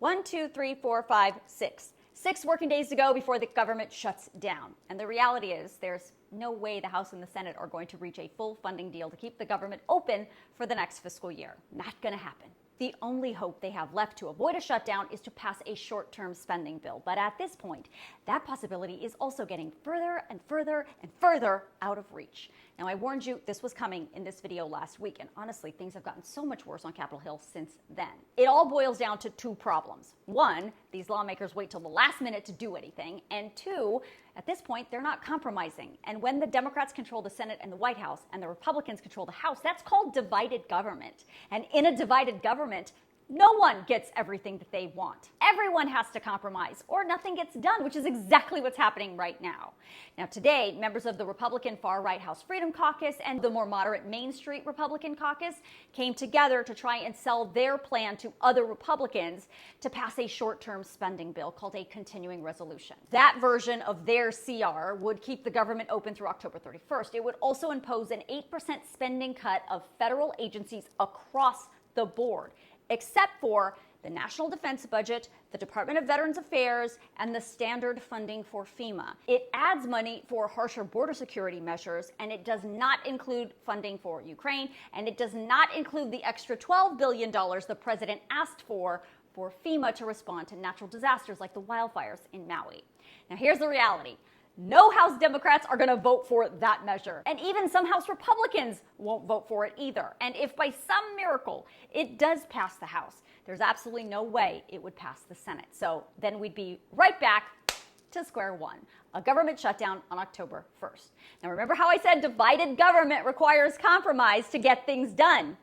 1, 2, 3, 4, 5, 6. 6 working days to go before the government shuts down. And the reality is there's no way the House and the Senate are going to reach a full funding deal to keep the government open for the next fiscal year. Not going to happen. The only hope they have left to avoid a shutdown is to pass a short-term spending bill. But at this point, that possibility is also getting further and further and further out of reach. Now, I warned you this was coming in this video last week, and honestly, things have gotten so much worse on Capitol Hill since then. It all boils down to two problems. One, these lawmakers wait till the last minute to do anything, and two, at this point, they're not compromising. And when the Democrats control the Senate and the White House and the Republicans control the House, that's called divided government. And in a divided government, no one gets everything that they want. Everyone has to compromise or nothing gets done, which is exactly what's happening right now. Now, today, members of the Republican far-right House Freedom Caucus and the more moderate Main Street Republican Caucus came together to try and sell their plan to other Republicans to pass a short-term spending bill called a continuing resolution. That version of their CR would keep the government open through October 31st. It would also impose an 8% spending cut of federal agencies across the board, except for the National Defense Budget, the Department of Veterans Affairs, and the standard funding for FEMA. It adds money for harsher border security measures, and it does not include funding for Ukraine, and it does not include the extra $12 billion the president asked for FEMA to respond to natural disasters like the wildfires in Maui. Now, here's the reality. No House Democrats are going to vote for that measure. And even some House Republicans won't vote for it either. And if by some miracle it does pass the House, there's absolutely no way it would pass the Senate. So then we'd be right back to square one, a government shutdown on October 1st. Now remember how I said divided government requires compromise to get things done?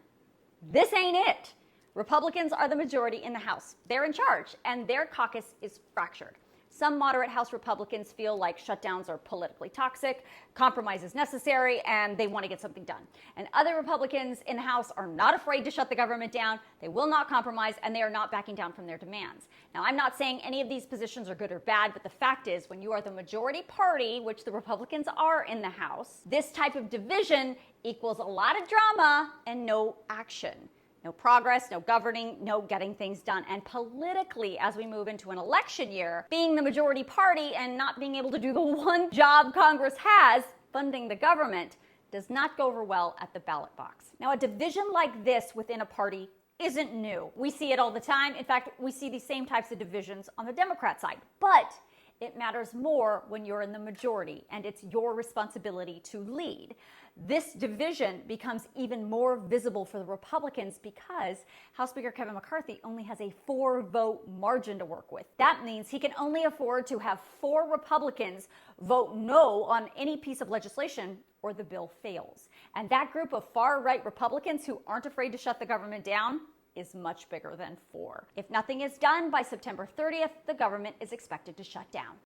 This ain't it. Republicans are the majority in the House. They're in charge, and their caucus is fractured. Some moderate House Republicans feel like shutdowns are politically toxic, compromise is necessary, and they want to get something done. And other Republicans in the House are not afraid to shut the government down, they will not compromise, and they are not backing down from their demands. Now, I'm not saying any of these positions are good or bad, but the fact is, when you are the majority party, which the Republicans are in the House, this type of division equals a lot of drama and no action. No progress, no governing, no getting things done. And politically, as we move into an election year, being the majority party and not being able to do the one job Congress has, funding the government, does not go over well at the ballot box. Now, a division like this within a party isn't new. We see it all the time. In fact, we see these same types of divisions on the Democrat side. But it matters more when you're in the majority and it's your responsibility to lead. This division becomes even more visible for the Republicans because House Speaker Kevin McCarthy only has a 4-vote margin to work with. That means he can only afford to have 4 Republicans vote no on any piece of legislation or the bill fails. And that group of far-right Republicans who aren't afraid to shut the government down is much bigger than 4. If nothing is done by September 30th, the government is expected to shut down.